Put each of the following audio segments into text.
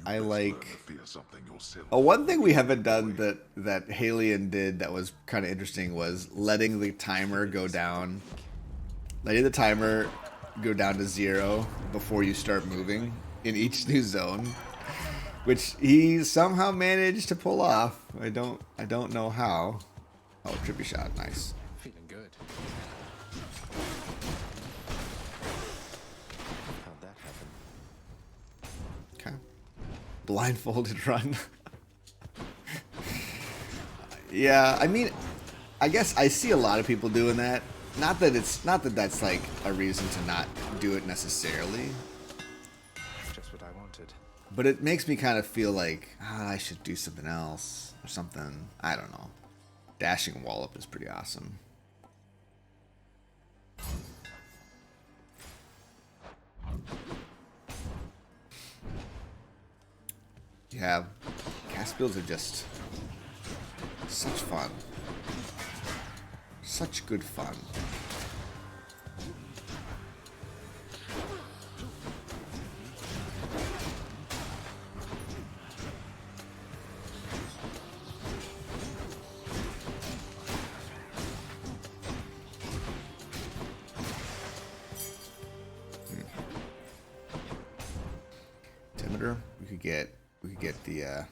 I like. Oh, one thing we haven't done that Halion did that was kind of interesting was letting the timer go down. Letting the timer go down to 0 before you start moving in each new zone, which he somehow managed to pull off. I don't know how. Oh, trippy shot, nice. Feeling good. How'd that happen? Okay. Blindfolded run. Yeah, I mean, I guess I see a lot of people doing that. Not that that's like a reason to not do it necessarily. Just what I wanted. But it makes me kind of feel like I should do something else or something. I don't know. Dashing wallop is pretty awesome. Yeah, cast builds are just such fun. Such good fun. Timider, we could get the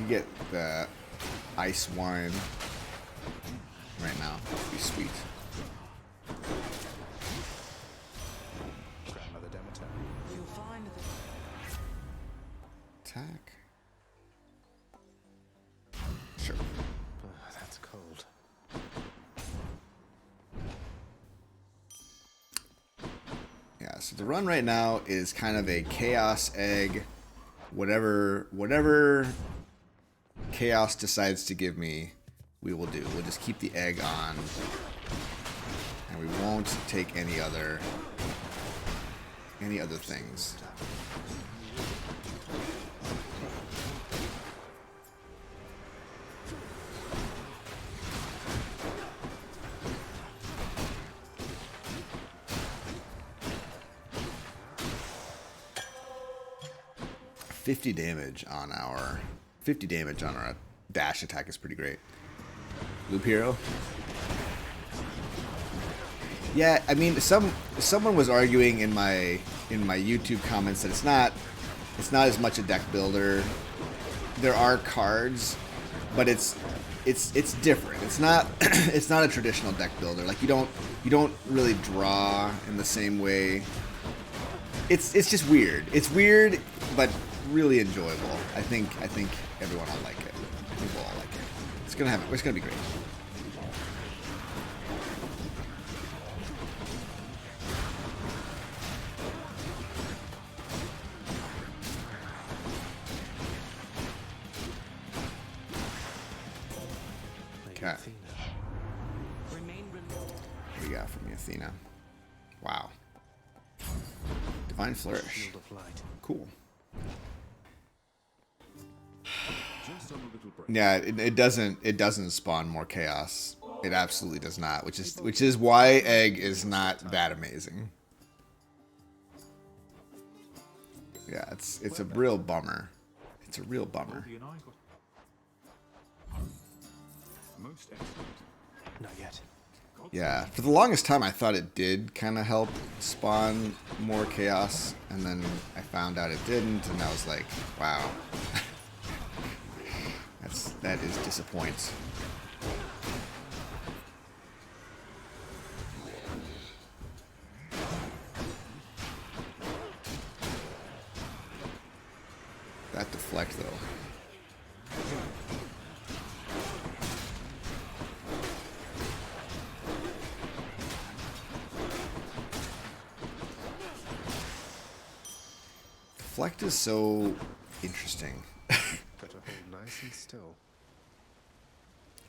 get the ice wine right now. That'd be sweet. Grandmother Demeter. You'll find that Attack. Sure. Oh, that's cold. Yeah, so the run right now is kind of a chaos egg. Whatever chaos decides to give me, we will do. We'll just keep the egg on, and we won't take any other things. $50 damage on our dash attack is pretty great. Loop hero. Yeah, I mean, someone was arguing in my YouTube comments that it's not as much a deck builder. There are cards, but it's different. It's not it's not a traditional deck builder. Like you don't really draw in the same way. It's just weird. It's weird, but really enjoyable. I think everyone will like it. I think we'll all like it. It's gonna be great. Okay. What do you got from me, Athena? Wow. Divine Flourish. Cool. Yeah, it doesn't spawn more chaos. It absolutely does not, which is why egg is not that amazing. Yeah, it's a real bummer. It's a real bummer. Not yet. Yeah, for the longest time I thought it did kind of help spawn more chaos, and then I found out it didn't, and I was like, wow. That is disappoints. That deflect though. Deflect is so interesting. Better hold nice and still.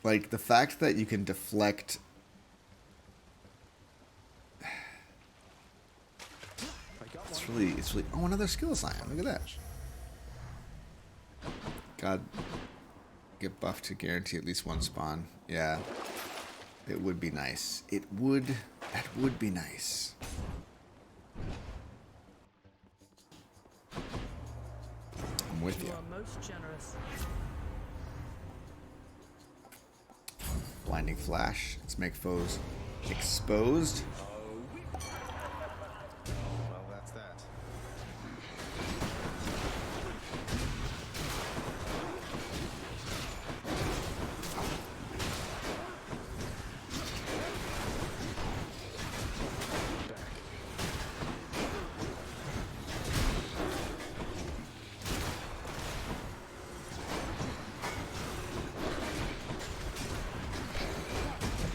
Like the fact that you can deflect. It's really. Oh, another skill sign. Look at that. God. get buffed to guarantee at least one spawn. Yeah. It would be nice. That would be nice. I'm with you. You are most generous. Blinding flash. Let's make foes exposed. Well, that's that.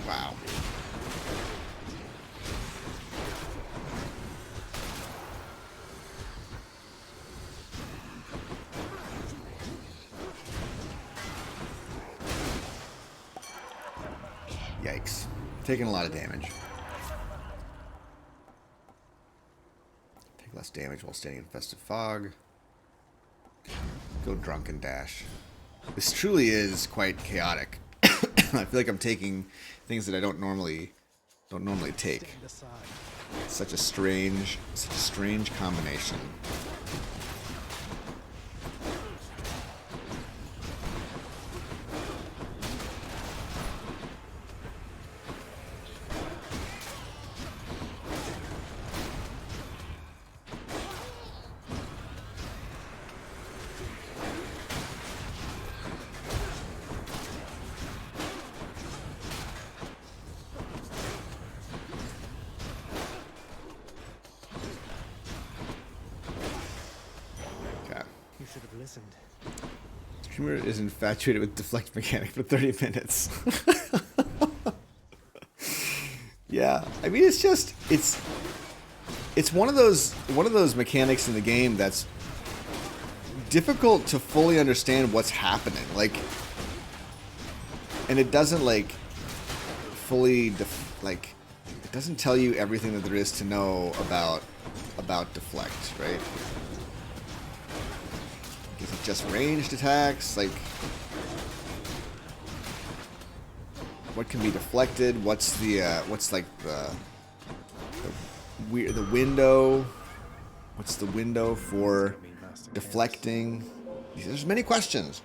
Wow. Yikes. Taking a lot of damage. Take less damage while standing in festive fog. Go drunken dash. This truly is quite chaotic. I feel like I'm taking things that I don't normally take. It's such a strange combination. You should have listened. Streamer is infatuated with deflect mechanic for 30 minutes. Yeah, I mean it's one of those mechanics in the game that's difficult to fully understand what's happening. Like, and it doesn't like fully it doesn't tell you everything that there is to know about deflect, right? Is it just ranged attacks? Like, what can be deflected? What's the window? What's the window for deflecting? There's many questions.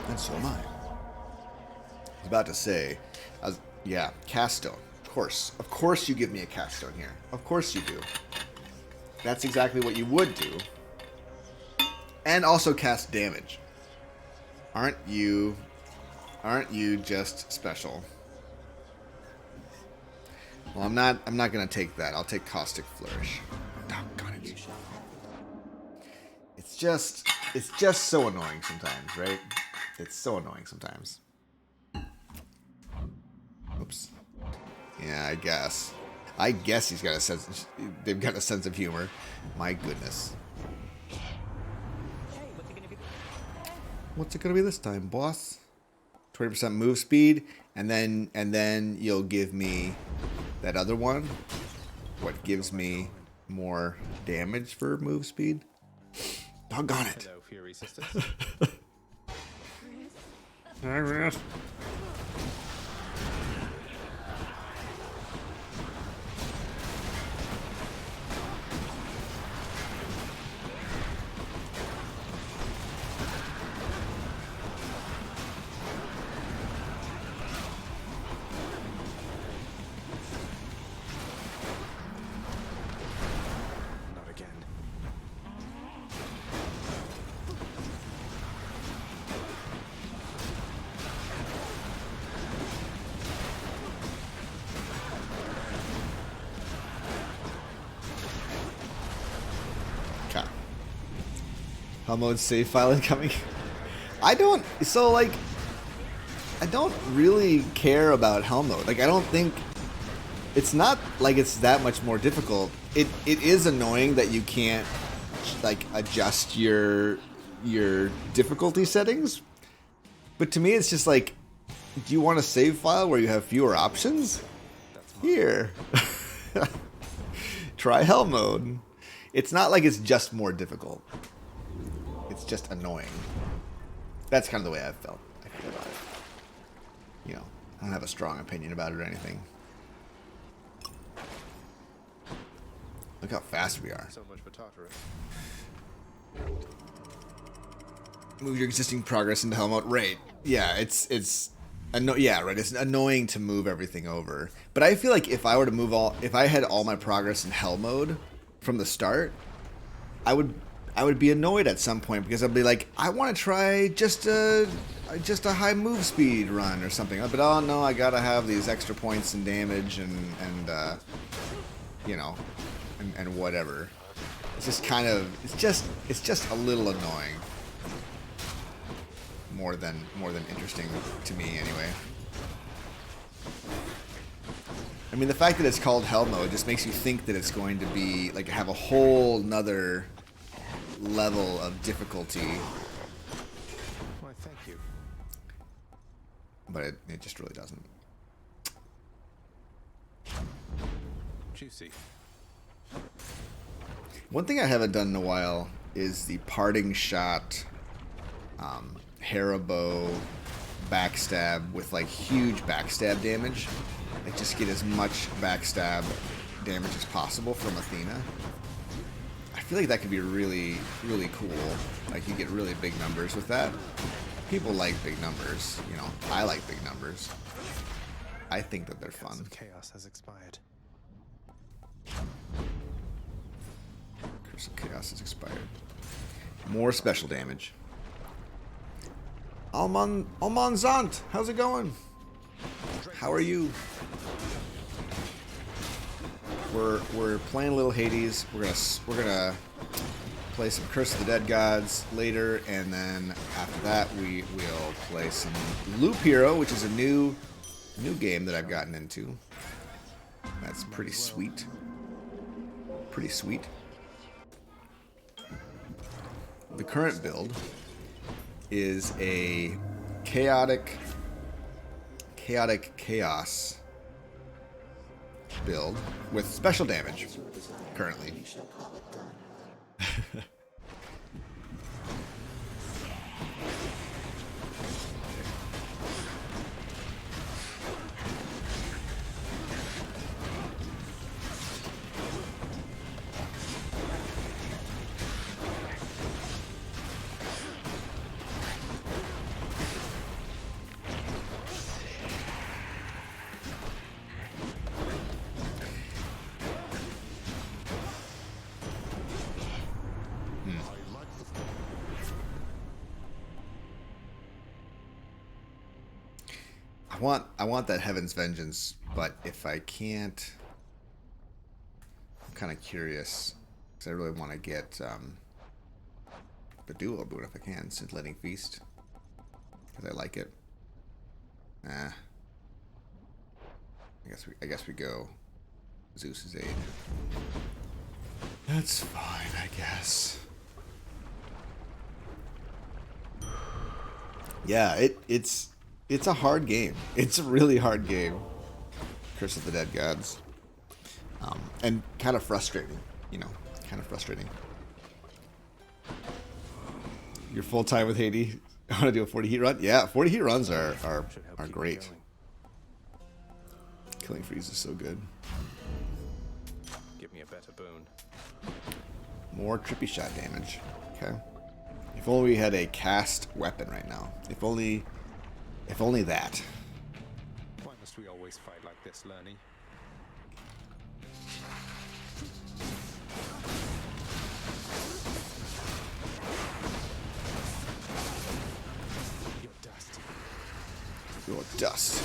And so am I. I was about to say, yeah, cast stone. Of course you give me a cast stone here. Of course you do. That's exactly what you would do. And also cast damage. Aren't you just special? Well, I'm not gonna take that. I'll take Caustic Flourish. Doggone it. It's just so annoying sometimes, right? It's so annoying sometimes. Oops. Yeah, I guess he's got a sense. They've got a sense of humor. My goodness. What's it gonna be this time, boss? 20% move speed, and then you'll give me that other one. What gives me more damage for move speed? Doggone it. Hello, Fury Sisters. Not again. Okay. How mode save file incoming? I don't really care about hell mode. Like, I don't think it's not like it's that much more difficult. It is annoying that you can't like adjust your difficulty settings. But to me it's just like, do you want a save file where you have fewer options? Here. Try hell mode. It's not like it's just more difficult. It's just annoying. That's kind of the way I feel about it. You know, I don't have a strong opinion about it or anything. Look how fast we are. So much for Tartarus. Move your existing progress into hell mode. Right. Yeah, it's yeah, right. It's annoying to move everything over. But I feel like if I were to move if I had all my progress in hell mode from the start, I would be annoyed at some point because I'd be like, I want to try just a high move speed run or something. But oh no, I gotta have these extra points and damage and you know, and whatever. It's just kind of it's just a little annoying. More than interesting to me anyway. I mean, the fact that it's called hell mode just makes you think that it's going to be like have a whole nother level of difficulty. Why, thank you. But it just really doesn't. Juicy. One thing I haven't done in a while is the parting shot Haribo backstab with like huge backstab damage. Like just get as much backstab damage as possible from Athena. I feel like that could be really, really cool. Like you get really big numbers with that. People like big numbers, you know. I like big numbers. I think that they're fun. Chaos has expired. Curse of Chaos has expired. More special damage. Almanzant, how's it going? How are you? We're playing a little Hades. We're gonna play some Curse of the Dead Gods later, and then after that we will play some Loop Hero, which is a new game that I've gotten into. That's pretty sweet. Pretty sweet. The current build is a chaotic chaos build with special damage currently. I want that Heaven's Vengeance, but if I can't, I'm kind of curious because I really want to get the duo boon if I can, Scintillating Feast, because I like it. I guess we go Zeus's aid. That's fine, I guess. Yeah, it's a hard game. It's a really hard game. Curse of the Dead Gods. And kind of frustrating, you know, kind of frustrating. You're full time with Hades. I want to do a 40 heat run. Yeah, 40 heat runs are great. Killing Freeze is so good. Give me a better boon. More trippy shot damage. Okay. If only we had a cast weapon right now. If only that. Why must we always fight like this, Lerny? Your dust. Your dust.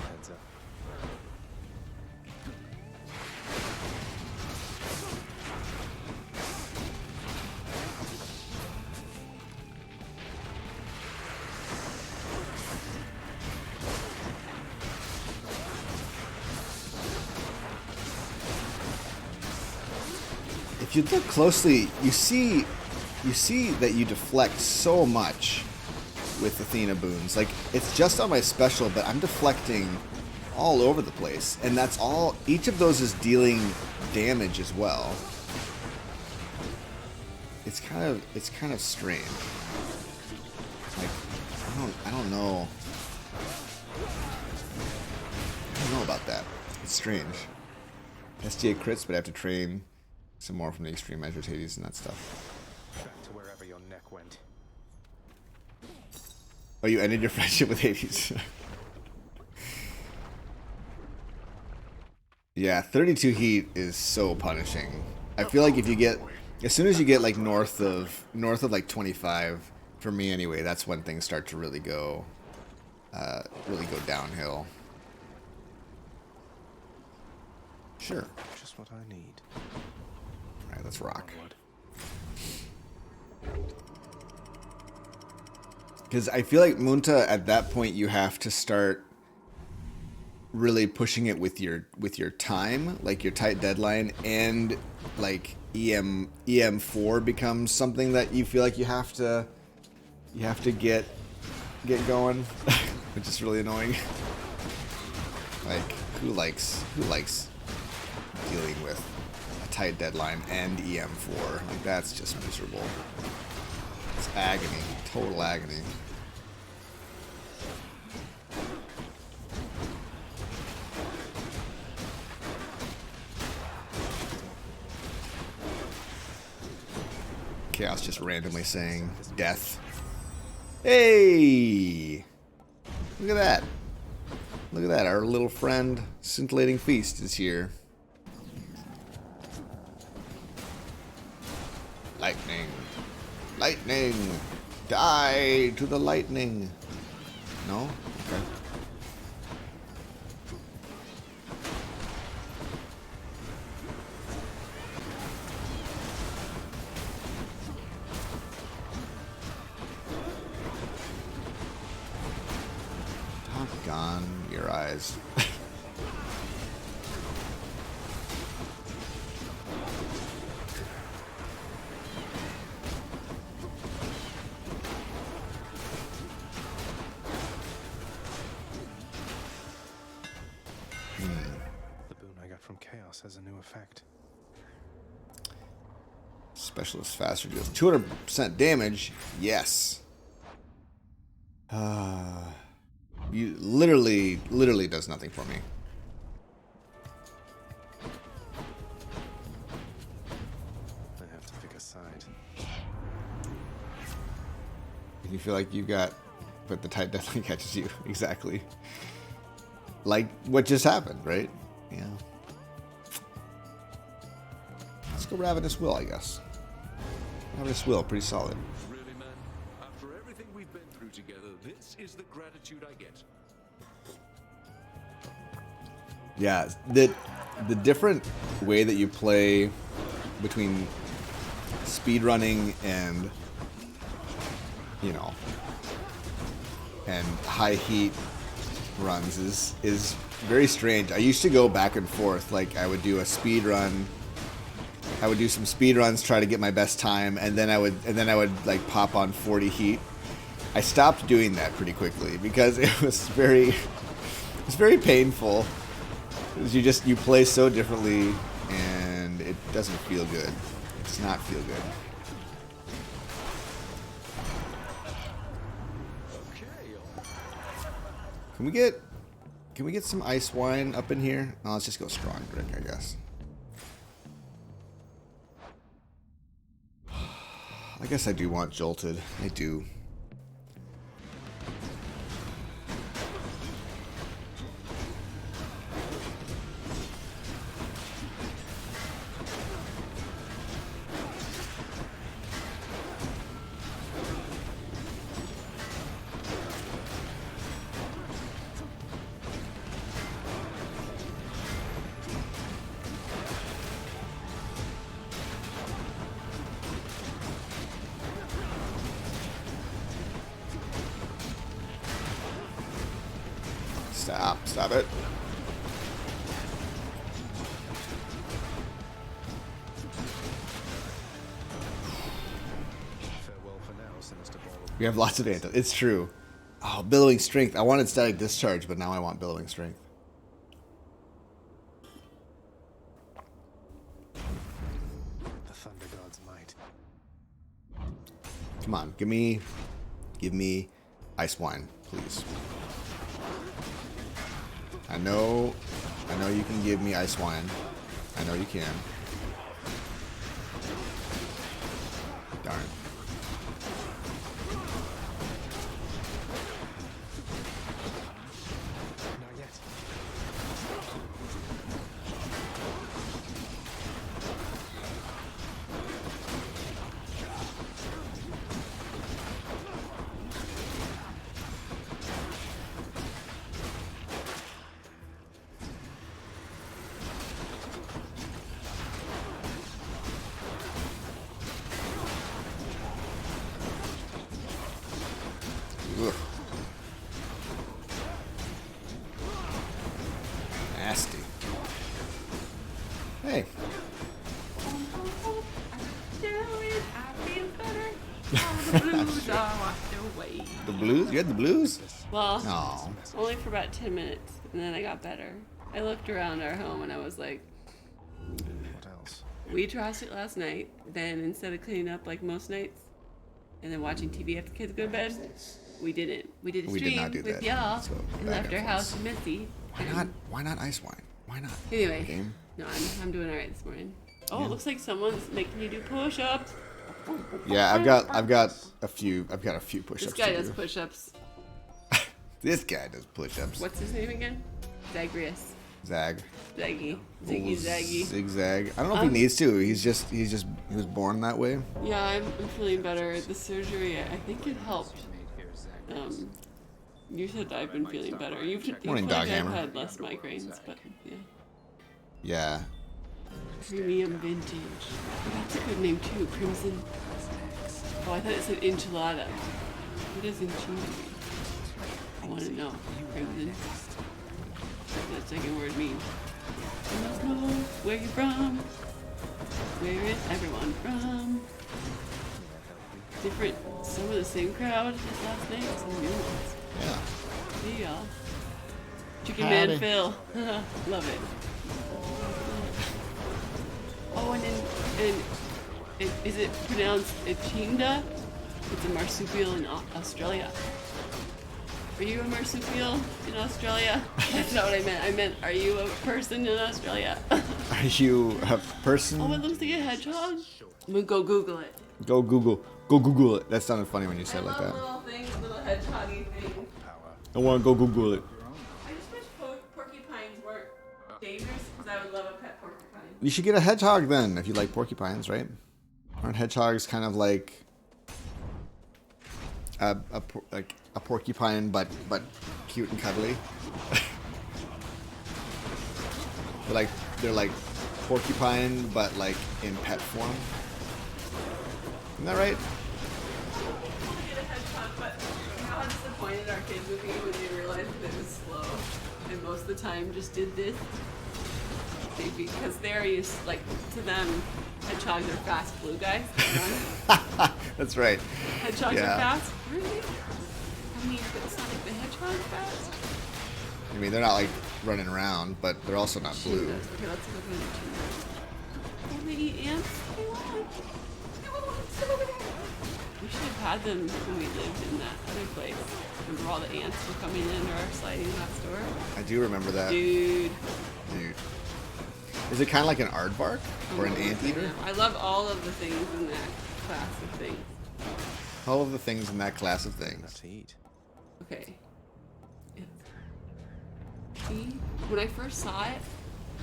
Heads up. If you look closely, you see that you deflect so much with Athena boons. Like, it's just on my special, but I'm deflecting all over the place. And that's all, each of those is dealing damage as well. It's kind of strange. Like, I don't know. I don't know about that. It's strange. STA crits, but I have to train some more from the extreme measures, Hades, and that stuff. Back to wherever your neck went. Oh, you ended your friendship with Hades. Yeah, 32 heat is so punishing. I feel like if you get, as soon as you get like north of like 25, for me anyway, that's when things start to really go downhill. Sure. Just what I need. All right, let's rock. Because I feel like Munta, at that point, you have to start really pushing it with your time, like your tight deadline, and like EM4 becomes something that you feel like you have to get going, which is really annoying. Like, who likes dealing with a tight deadline and EM4? Like, that's just miserable. It's agony, total agony. Chaos just randomly saying death. Hey! Look at that. Look at that. Our little friend, Scintillating Feast, is here. Lightning. Lightning. Die to the lightning. No? Okay. Gone your eyes. The boon I got from Chaos has a new effect. Specialist faster deals 200% damage. Yes. You literally does nothing for me. I have to pick a side. You feel like you got, but the tight deadline catches you. Exactly. Like what just happened, right? Yeah. Let's go Ravenous Will, I guess. Ravenous Will, pretty solid. Really, man? After everything we've been through together, this is the gratitude I get. Yeah, the different way that you play between speedrunning and, you know, and high heat runs is very strange. I used to go back and forth. Like, I would do a speed run. I would do some speed runs, try to get my best time, and then I would like pop on 40 heat. I stopped doing that pretty quickly because it was very painful. You play so differently, and it doesn't feel good. It does not feel good. Can we get some ice wine up in here? No, let's just go strong drink, I guess. I guess I do want jolted. I do. Stop it. Farewell for now, sinister ball of We have lots of antidotes. It's true. Oh, billowing strength. I wanted static discharge, but now I want billowing strength. The thunder god's might. Come on, give me ice wine, please. I know you can give me ice wine. I know you can. Darn. Not yet. Ugh. Nasty. Hey. The blues? You had the blues? Well, No. only for about 10 minutes, and then I got better. I looked around our home and I was like, What else? we trashed it last night. Then instead of cleaning up like most nights, and then watching TV after kids go to bed, we didn't. We did a We did stream not do with that, y'all so and bad left our influence. house messy. Why not ice wine? Why not? Anyway, Game? no, I'm doing all right this morning. Oh, it looks like someone's making you do push-ups. Yeah, I've got a few push-ups. This guy to does do. push-ups. This guy does push-ups. What's his name again? Zagreus. Zag. Zaggy. Ziggy Zaggy. Zigzag. I don't know if he needs to. He was born that way. Yeah, I'm feeling better. The surgery, I think it helped. You said I've been feeling better. You've Morning, told Dog me I've Hammer. had less migraines, but yeah. Yeah. Premium Vintage. That's a good name too. Crimson. Oh, I thought it said enchilada. What is enchilada? I want to know. Crimson. What does that second word mean? I must know where you're from. Where is everyone from? Different, some of the same crowd as last night, some new ones. Yeah. See y'all. Chicken Howdy. Man Phil. Love it. Oh, and is it pronounced echinda? It's a marsupial in Australia. Are you a marsupial in Australia? That's not what I meant. I meant, are you a person in Australia? Are you a person? Oh, it looks like a hedgehog. I'm gonna go Google it. Go Google it. That sounded funny when you said it like I that. love little things, little hedgehoggy things. I want to go Google it. I just wish porcupines weren't dangerous, because I would love a pet porcupine. You should get a hedgehog then, if you like porcupines, right? Aren't hedgehogs kind of like a porcupine, but cute and cuddly? they're like porcupine, but like in pet form. Isn't that right? Get a hedgehog, but how disappointed our kids would be when they realized that it was slow, and most of the time just did this. Because they're used, like, to them, hedgehogs are fast blue guys. That's right. Hedgehogs Yeah. are fast. Really? I mean, but it's not like the hedgehog fast. I mean, they're not like running around, but they're also not blue. Okay, let's look at the Oh, they eat ants? They want. Some over there. We should have had them when we lived in that other place. Remember all the ants were coming into our sliding glass door? I do remember that. Dude. Is it kind of like an aardvark or an anteater? I love all of the things in that class of things. All of the things in that class of Enough things. to eat. Okay. See, when I first saw it,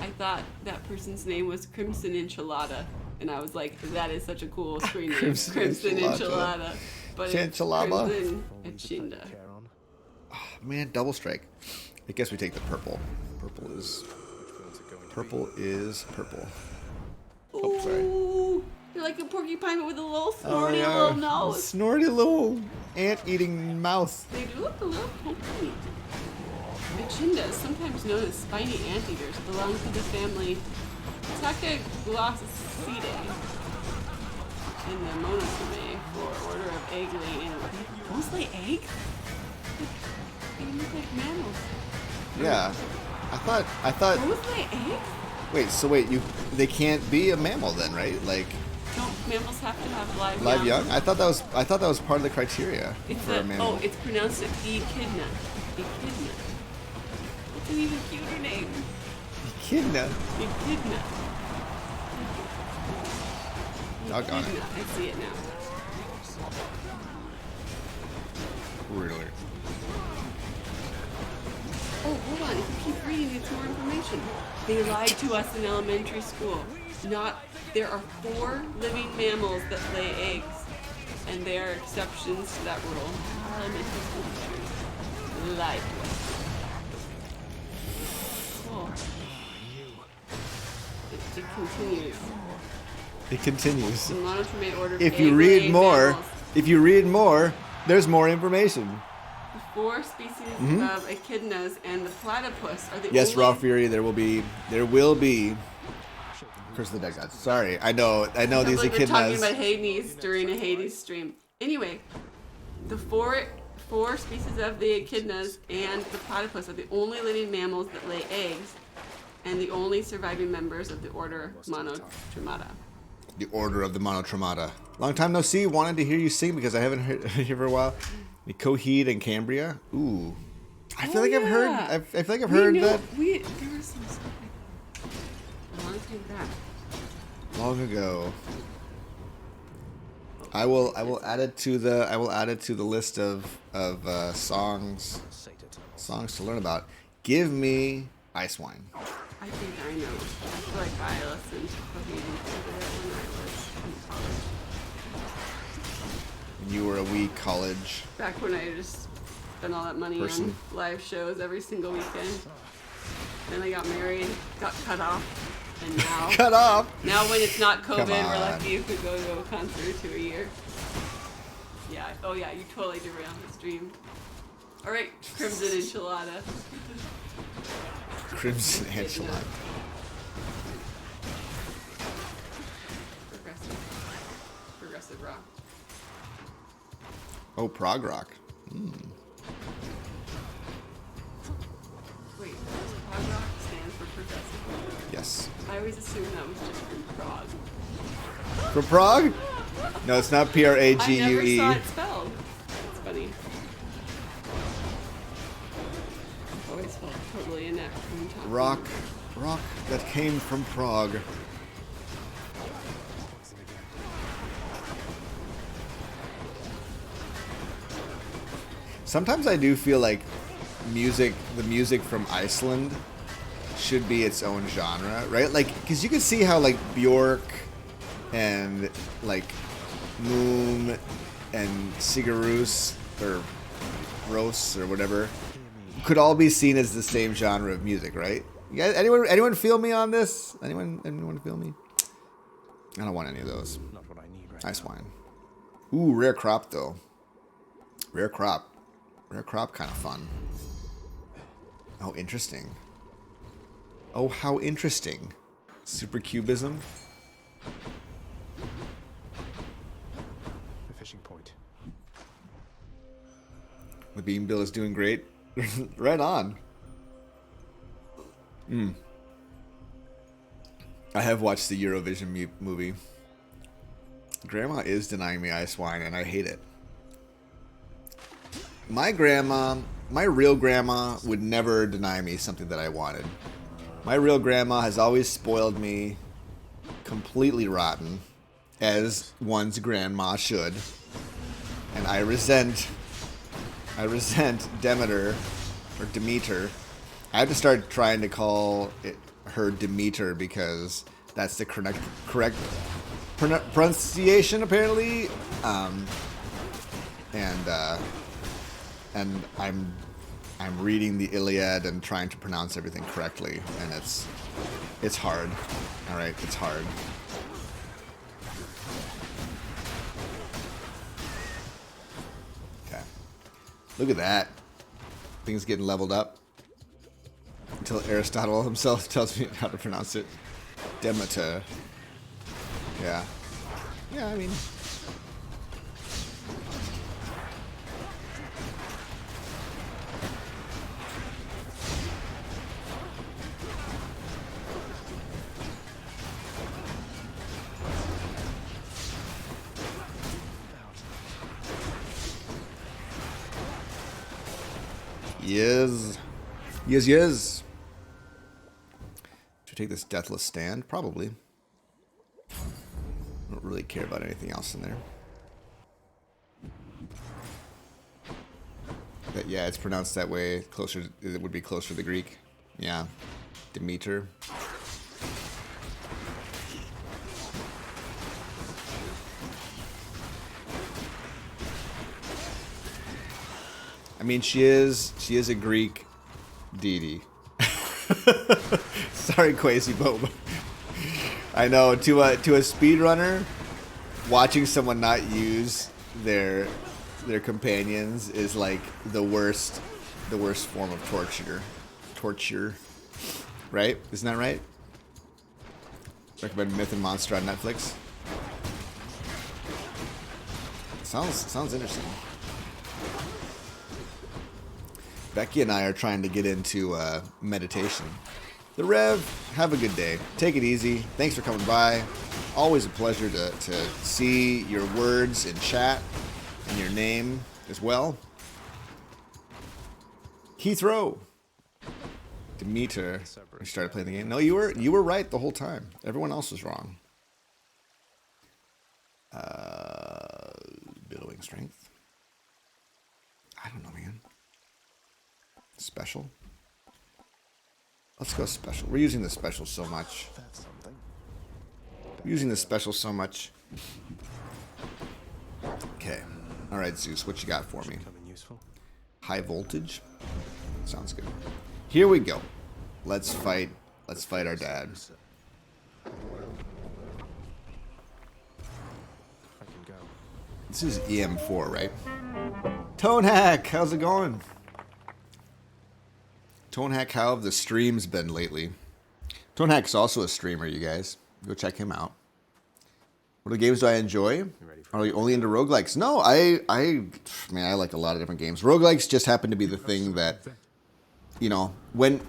I thought that person's name was Crimson Enchilada. And I was like, that is such a cool screen name. Crimson Crimson Enchilada. Enchilada. But it's Chanchalaba? Crimson Only to take Echinda. care on. Man, double strike. I guess we take the purple. Purple is purple. Oh, sorry. Ooh, you're like a porcupine but with a little snorty little nose. Snorty little ant-eating mouth. They do look a little pokey. Echindas, sometimes known as spiny anteaters, belong to the family Tachyglossidae. in the monotome for order of egg-laying animals. Those lay eggs? They look like mammals. Yeah. I thought. Those lay eggs? Wait. So wait. They can't be a mammal then, right? Like Don't mammals have to have live live young? young. I thought that was part of the criteria It's for a mammal. oh, it's pronounced echidna. Echidna. It's an even cuter name. Echidna. Echidna. Doggone it. Echidna. I see it now. Really. Oh, hold on. If you keep reading, it's more information. They lied to us in elementary school. There are 4 living mammals that lay eggs, and they are exceptions to that rule. Elementary school teachers lied to us. Cool. It continues. It continues. The monotremate order of If you read egg-laying more, there's more information. The 4 species of echidnas and the platypus are the Yes, only... Raw Fury. There will be. Curse of the Dead Gods. Sorry, I know these like we're talking echidnas. about Hades during a Hades stream. Anyway, the four species of the echidnas and the platypus are the only living mammals that lay eggs, and the only surviving members of the order Monotremata. The Order of the Monotremata. Long time no see. Wanted to hear you sing because I haven't heard you for a while. The Coheed and Cambria. Ooh, I feel like I've heard. I feel like I've heard that There was some stuff like a long time back. long ago. I will add it to the list of songs to learn about. Give me Ice Wine. I think I know. I feel like I listened to Coheed and Cambria when I was in college. When you were a wee college. Back when I just spent all that money Person. on live shows every single weekend. Then I got married, got cut off, and now Cut off. now when it's not COVID, Come we're on. lucky if we go to a concert or 2 a year. Yeah. Oh yeah, you totally derailed the stream. All right, Crimson Enchilada. Crimson Enchilada. Progressive rock. Oh, prog rock. Wait, does prog rock stand for progressive? Yes. I always assumed that was just from Prague. For Prague? No, it's not Prague. I never saw it spelled. It's funny. Always felt totally inept when talking. Rock that came from Prague. Sometimes I do feel like the music from Iceland should be its own genre, right? Like, because you can see how like Bjork and like Moon and Sigarus or Rose or whatever could all be seen as the same genre of music, right? You guys, anyone feel me on this? Anyone feel me? I don't want any of those. Not what I need right Ice Wine. Ooh, rare crop though. Rare crop kind of fun. Oh, interesting. Oh, how interesting. Supercubism. The fishing point. The beam bill is doing great. Right on. I have watched the Eurovision movie. Grandma is denying me ice wine, and I hate it. My real grandma would never deny me something that I wanted. My real grandma has always spoiled me completely rotten, as one's grandma should. And I resent Demeter, or Demeter. I have to start trying to call her Demeter because that's the correct pronunciation apparently. And I'm reading the Iliad and trying to pronounce everything correctly, and it's hard. All right, it's hard. Okay, look at that. Things getting leveled up until Aristotle himself tells me how to pronounce it. Demeter. Yeah. Yeah, I mean. Yes. Yes, yes. Should I take this deathless stand? Probably. I don't really care about anything else in there. But yeah, it's pronounced that way. Closer, it would be closer to the Greek. Yeah. Demeter. I mean, she is a Greek deity. Sorry, Quasi Boba. I know, to a speedrunner, watching someone not use their companions is like the worst form of torture. Right? Isn't that right? Recommend Myth and Monster on Netflix. Sounds interesting. Becky and I are trying to get into meditation. The Rev, have a good day. Take it easy. Thanks for coming by. Always a pleasure to see your words in chat and your name as well. Heathrow. Demeter. We started playing the game. No, you were right the whole time. Everyone else was wrong. Billowing strength. I don't know, man. Special. Let's go special. We're using the special so much. That's something. We're using the special so much. Okay. All right, Zeus, what you got for me? Coming useful. High voltage. Sounds good. Here we go. Let's fight. Let's fight our dad. I can go. This is EM4, right? Tonehack, how's it going? Tonehack, how have the streams been lately? Tonehack's also a streamer, you guys. Go check him out. What games do I enjoy? Are you only into roguelikes? No, I like a lot of different games. Roguelikes just happen to be the thing that, you know, when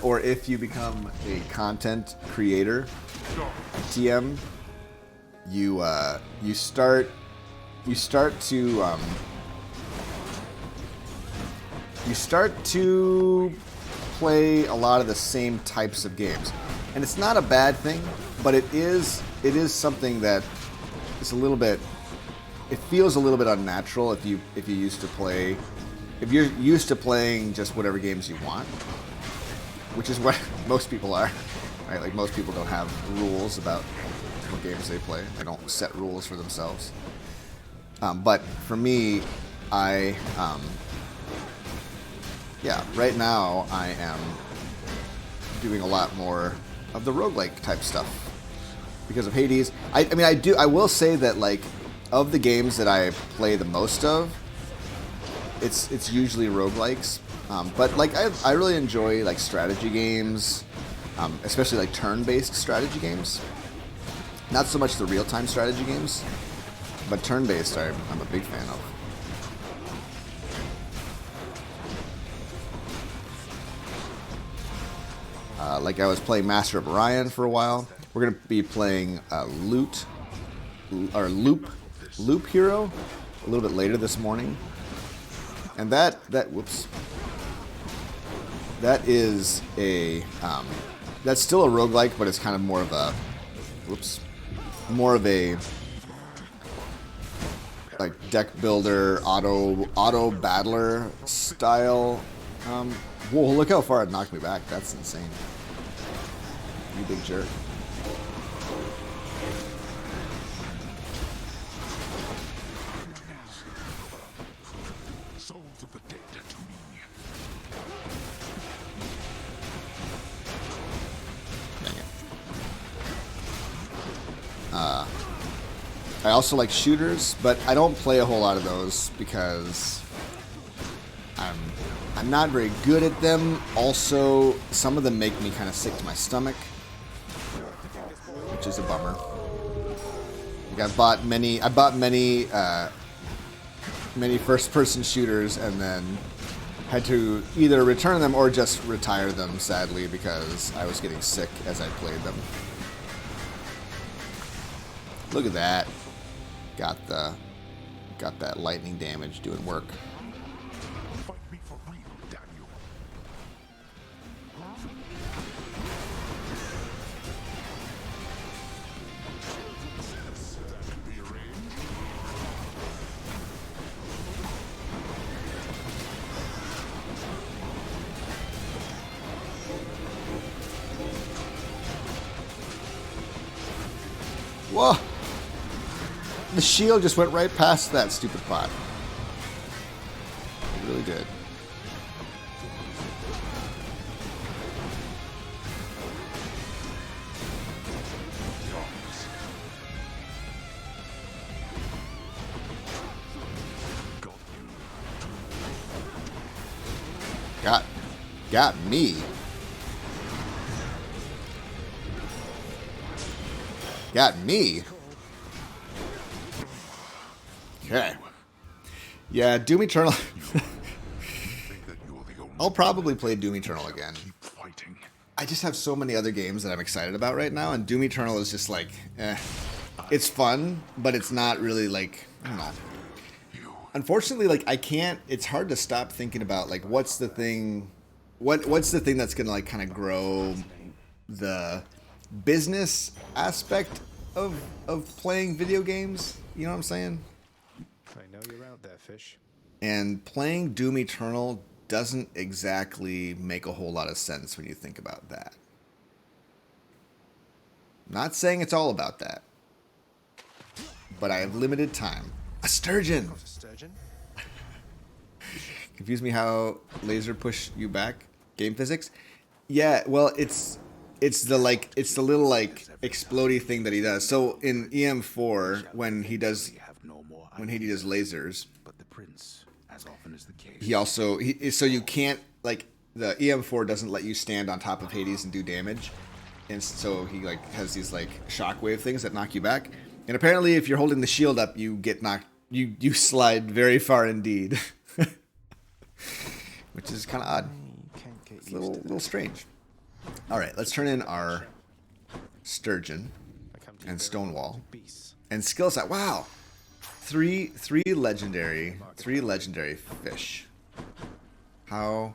or if you become a content creator, TM, you start to play a lot of the same types of games, and it's not a bad thing, but it is something that is a little bit. It feels a little bit unnatural if you're used to playing just whatever games you want, which is what most people are, right? Like most people don't have rules about what games they play. They don't set rules for themselves. But for me, right now I am doing a lot more of the roguelike type stuff because of Hades. I will say that, like, of the games that I play the most of, it's usually roguelikes. But like I really enjoy like strategy games, especially like turn-based strategy games. Not so much the real-time strategy games, but turn-based I'm a big fan of. Like I was playing Master of Orion for a while. We're gonna be playing Loop Hero a little bit later this morning, and that is a that's still a roguelike, but it's kind of more of a like deck builder, auto battler style. Whoa! Look how far it knocked me back. That's insane. You big jerk. Souls of the dead to me. Dang it. I also like shooters, but I don't play a whole lot of those because I'm not very good at them. Also, some of them make me kind of sick to my stomach, which is a bummer. Like I bought many first-person shooters and then had to either return them or just retire them, sadly, because I was getting sick as I played them. Look at that. Got that lightning damage doing work. Fight me for real, Daniel. That could be arranged. Whoa! The shield just went right past that stupid pot. It really did. Got me. Got me. Okay. Yeah, Doom Eternal. I'll probably play Doom Eternal again. I just have so many other games that I'm excited about right now, and Doom Eternal is just like, it's fun, but it's not really like, I don't know. Unfortunately, like I can't. It's hard to stop thinking about like what's the thing that's gonna like kind of grow the business aspect of playing video games. You know what I'm saying? I know you're out there, fish. And playing Doom Eternal doesn't exactly make a whole lot of sense when you think about that. Not saying it's all about that, but I have limited time. A sturgeon. Got a sturgeon? Confuse me how laser push you back. Game physics. Yeah, well, it's the little like explodey thing that he does. So in EM4, when he does lasers, But the prince, as often as the case. he also so you can't like the EM4 doesn't let you stand on top of Hades and do damage, and so he like has these like shockwave things that knock you back. And apparently, if you're holding the shield up, you get knocked. You slide very far indeed, which is kind of odd. It's a little strange. All right, let's turn in our Sturgeon and Stonewall and skill set. Wow, three legendary fish. How